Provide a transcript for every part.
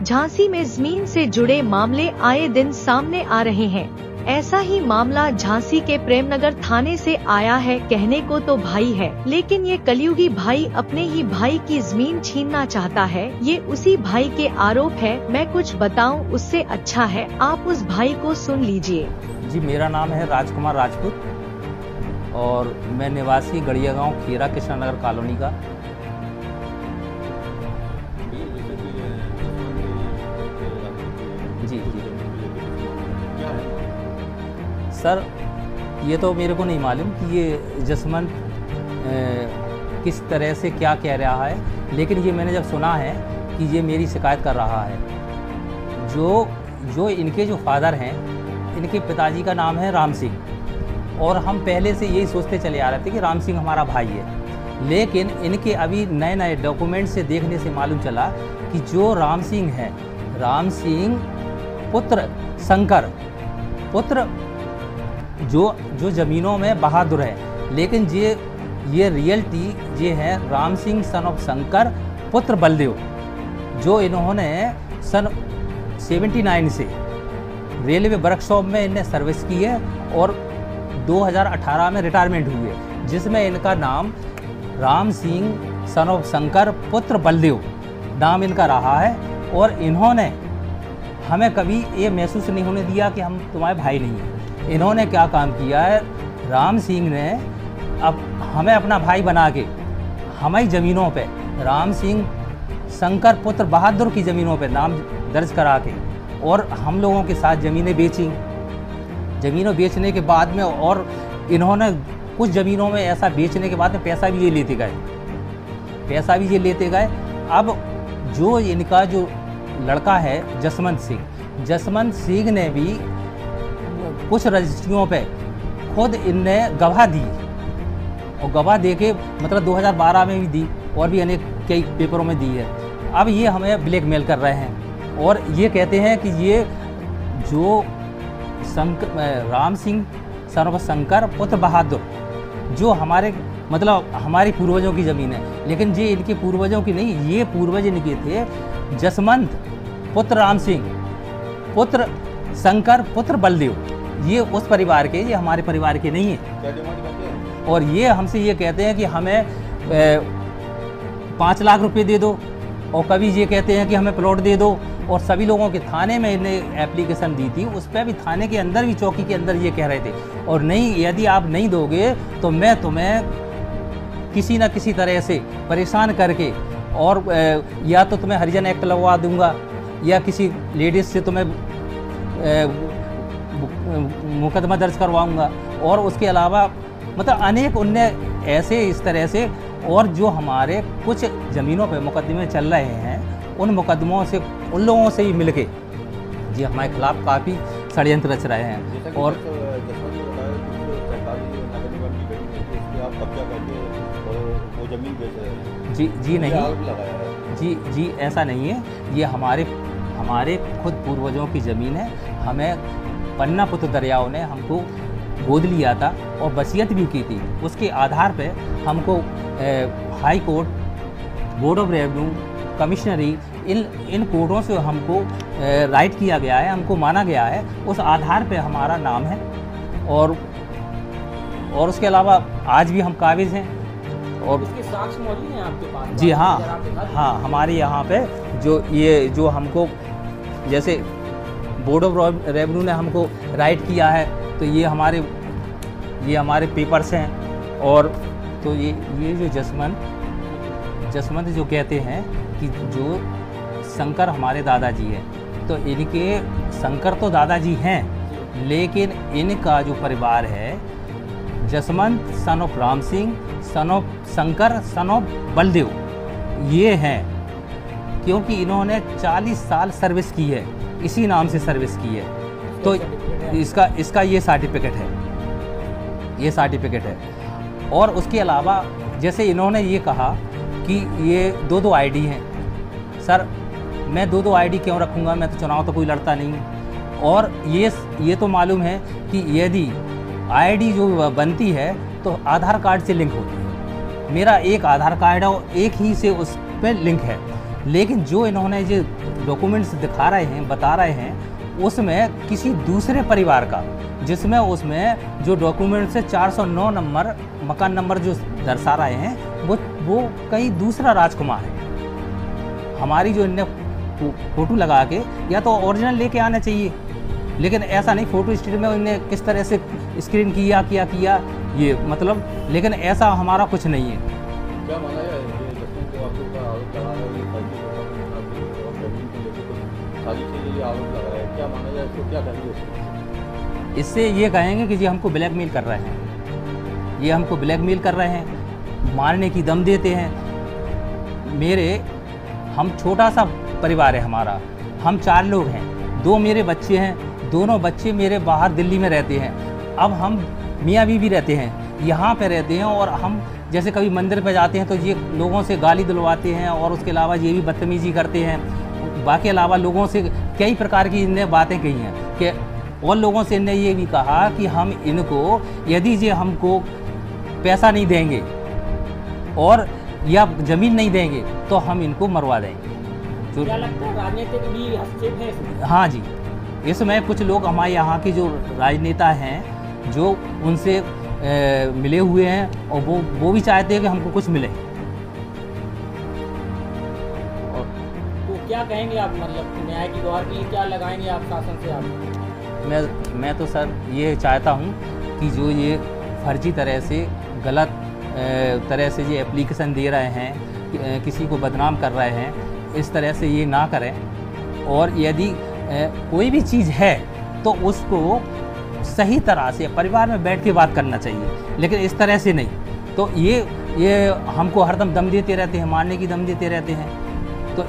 झांसी में जमीन से जुड़े मामले आए दिन सामने आ रहे हैं। ऐसा ही मामला झांसी के प्रेमनगर थाने से आया है। कहने को तो भाई है, लेकिन ये कलयुगी भाई अपने ही भाई की जमीन छीनना चाहता है। ये उसी भाई के आरोप है। मैं कुछ बताऊं उससे अच्छा है आप उस भाई को सुन लीजिए। जी, मेरा नाम है राजकुमार राजपूत और मैं निवासी गड़िया गांव खीरा कृष्णनगर कॉलोनी का। जी सर, ये तो मेरे को नहीं मालूम कि ये जसवंत किस तरह से क्या कह रहा है, लेकिन ये मैंने जब सुना है कि ये मेरी शिकायत कर रहा है। जो इनके जो फादर हैं, इनके पिताजी का नाम है राम सिंह और हम पहले से यही सोचते चले आ रहे थे कि राम सिंह हमारा भाई है। लेकिन इनके अभी नए नए डॉक्यूमेंट से देखने से मालूम चला कि जो राम सिंह है, राम सिंह पुत्र शंकर, पुत्र जो ज़मीनों में बहादुर है, लेकिन ये रियलिटी ये है राम सिंह सन ऑफ शंकर पुत्र बलदेव, जो इन्होंने सन 79 से रेलवे वर्कशॉप में इन्हें सर्विस की है और 2018 में रिटायरमेंट हुई है, जिसमें इनका नाम राम सिंह सन ऑफ शंकर पुत्र बलदेव नाम इनका रहा है। और इन्होंने हमें कभी ये महसूस नहीं होने दिया कि हम तुम्हारे भाई नहीं हैं। इन्होंने क्या काम किया है, राम सिंह ने अब हमें अपना भाई बना के हमारी ज़मीनों पे राम सिंह शंकर पुत्र बहादुर की ज़मीनों पे नाम दर्ज करा के और हम लोगों के साथ ज़मीनें बेची। ज़मीनों बेचने के बाद में और इन्होंने कुछ ज़मीनों में ऐसा बेचने के बाद में पैसा भी ये लेते गए। अब जो इनका जो लड़का है जसवंत सिंह ने भी कुछ रजिस्ट्रियों पे खुद इनने गवाह दी और गवाह दे के मतलब 2012 में भी दी और भी अनेक कई पेपरों में दी है। अब ये हमें ब्लैकमेल कर रहे हैं और ये कहते हैं कि ये जो राम सिंह सन ऑफ शंकर पुत्र बहादुर जो हमारे मतलब हमारी पूर्वजों की ज़मीन है, लेकिन ये इनके पूर्वजों की नहीं, ये पूर्वज इनके थे जसवंत पुत्र राम सिंह पुत्र शंकर पुत्र बलदेव, ये उस परिवार के, ये हमारे परिवार के नहीं है। और ये हमसे ये कहते हैं कि हमें 5 लाख रुपए दे दो और कभी ये कहते हैं कि हमें प्लॉट दे दो। और सभी लोगों के थाने में इन्हें एप्लीकेशन दी थी, उस पर भी थाने के अंदर भी चौकी के अंदर ये कह रहे थे और नहीं, यदि आप नहीं दोगे तो मैं तुम्हें किसी न किसी तरह से परेशान करके और या तो तुम्हें हरिजन एक्ट लगवा दूंगा या किसी लेडीज़ से तुम्हें मुकदमा दर्ज करवाऊंगा। और उसके अलावा मतलब अनेक उनने ऐसे इस तरह से, और जो हमारे कुछ ज़मीनों पे मुकदमे चल रहे हैं, उन मुकदमों से उन लोगों से ही मिलके जी हमारे खिलाफ काफ़ी षड्यंत्र रच रहे हैं। और जी नहीं जी ऐसा नहीं है, ये हमारे खुद पूर्वजों की ज़मीन है। हमें पन्ना पुत्र दरियाओं ने हमको गोद लिया था और वसीयत भी की थी, उसके आधार पे हमको high court, board of revenue, कमिश्नरी, इन कोर्टों से हमको राइट किया गया है, हमको माना गया है, उस आधार पे हमारा नाम है। और उसके अलावा आज भी हम काबिज हैं और इसके साक्ष्य मौजूद हैं आपके पास? जी हाँ, हमारे यहाँ पे जो हमको जैसे बोर्ड ऑफ रेवेन्यू ने हमको राइट किया है, तो ये हमारे पेपर्स हैं। और तो ये जो जसवंत जो कहते हैं कि जो शंकर हमारे दादाजी हैं, तो इनके शंकर तो दादाजी हैं, लेकिन इनका जो परिवार है Jaswant son of Ram Singh son of Shankar son of Baldev, ये हैं क्योंकि इन्होंने 40 साल सर्विस की है, इसी नाम से सर्विस की है। तो इसका ये सर्टिफिकेट है। और उसके अलावा जैसे इन्होंने ये कहा कि ये 2 आईडी हैं। सर, मैं 2 आईडी क्यों रखूँगा? मैं तो चुनाव तो कोई लड़ता नहीं हूँ। और ये तो मालूम है कि यदि आईडी जो बनती है तो आधार कार्ड से लिंक होती है। मेरा एक आधार कार्ड है और एक ही से उस पर लिंक है, लेकिन जो इन्होंने डॉक्यूमेंट्स दिखा रहे हैं, बता रहे हैं, उसमें किसी दूसरे परिवार का, जिसमें उसमें जो डॉक्यूमेंट्स है 409 नंबर मकान नंबर जो दर्शा रहे हैं वो कई दूसरा राजकुमार है। हमारी जो इनने फ़ोटो लगा के या तो ओरिजिनल लेके आना चाहिए, लेकिन ऐसा नहीं, फ़ोटो स्टेट में इन्हें किस तरह से स्क्रीन किया ये मतलब, लेकिन ऐसा हमारा कुछ नहीं है। क्या माना जाए ये जसवंत जो आपके ऊपर आरोप लगा है, ये फर्जी और जमीन को लेकर कुछ साजिश के लिए आरोप लगा है, क्या माना जाए, इसको क्या कहेंगे? इससे ये कहेंगे कि जी हमको ब्लैकमेल कर रहे हैं, ये हमको ब्लैकमेल कर रहे हैं, मारने की दम देते हैं। हम छोटा सा परिवार है हमारा, हम 4 लोग हैं, 2 मेरे बच्चे हैं, दोनों बच्चे मेरे बाहर दिल्ली में रहते हैं। अब हम मियाँ बीवी रहते हैं, यहाँ पे रहते हैं, और हम जैसे कभी मंदिर पे जाते हैं तो ये लोगों से गाली दिलवाते हैं, और उसके अलावा ये भी बदतमीजी करते हैं। बाकी अलावा लोगों से कई प्रकार की इनने बातें कही हैं कि, और लोगों से इनने ये भी कहा कि हम इनको, यदि ये हमको पैसा नहीं देंगे और या ज़मीन नहीं देंगे तो हम इनको मरवा देंगे। क्या लगता है राजनीतिक भी हस्तक्षेप है इसमें? हाँ जी, इसमें कुछ लोग हमारे यहाँ के जो राजनेता हैं जो उनसे मिले हुए हैं, और वो भी चाहते हैं कि हमको कुछ मिले। और तो क्या कहेंगे आप, मतलब न्याय की गुहार के लिए क्या लगाएंगे आप शासन से? आप मैं तो सर ये चाहता हूँ कि जो ये फर्जी तरह से, गलत तरह से ये एप्लीकेशन दे रहे हैं, किसी को बदनाम कर रहे हैं, इस तरह से ये ना करें। और यदि कोई भी चीज़ है तो उसको सही तरह से परिवार में बैठ के बात करना चाहिए, लेकिन इस तरह से नहीं। तो ये हमको हरदम दम देते रहते हैं, मारने की दम देते रहते हैं, तो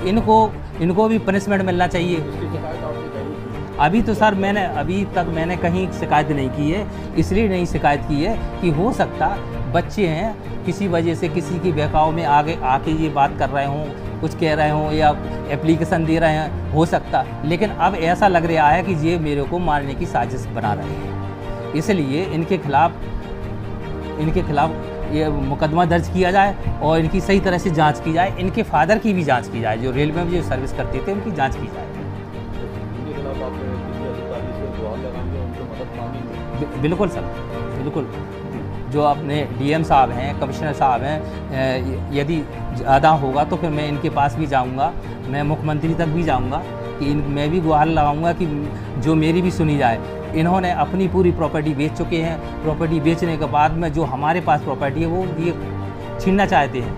इनको भी पनिशमेंट मिलना चाहिए। इसकी शिकायत आपने कही थी? अभी तो सर अभी तक मैंने कहीं शिकायत नहीं की है, इसलिए नहीं शिकायत की है कि हो सकता बच्चे हैं किसी वजह से किसी की बहकाव में आगे आके ये बात कर रहे हों, कुछ कह रहे हों या एप्लीकेशन दे रहे हैं, हो सकता। लेकिन अब ऐसा लग रहा है कि ये मेरे को मारने की साजिश बना रहे हैं, इसलिए इनके खिलाफ ये मुकदमा दर्ज किया जाए और इनकी सही तरह से जांच की जाए। इनके फादर की भी जांच की जाए, जो रेलवे में जो सर्विस करते थे उनकी जांच की जाए। इनके खिलाफ आप किसी अधिकारी से गुहार लगाएंगे, उनसे मदद मांगेंगे? बिल्कुल सर, बिल्कुल। जो अपने डीएम साहब हैं, कमिश्नर साहब हैं, यदि ज़्यादा होगा तो फिर मैं इनके पास भी जाऊंगा, मैं मुख्यमंत्री तक भी जाऊंगा कि मैं भी गुहार लगाऊंगा कि जो मेरी भी सुनी जाए। इन्होंने अपनी पूरी प्रॉपर्टी बेच चुके हैं, प्रॉपर्टी बेचने के बाद में जो हमारे पास प्रॉपर्टी है वो ये छीनना चाहते हैं।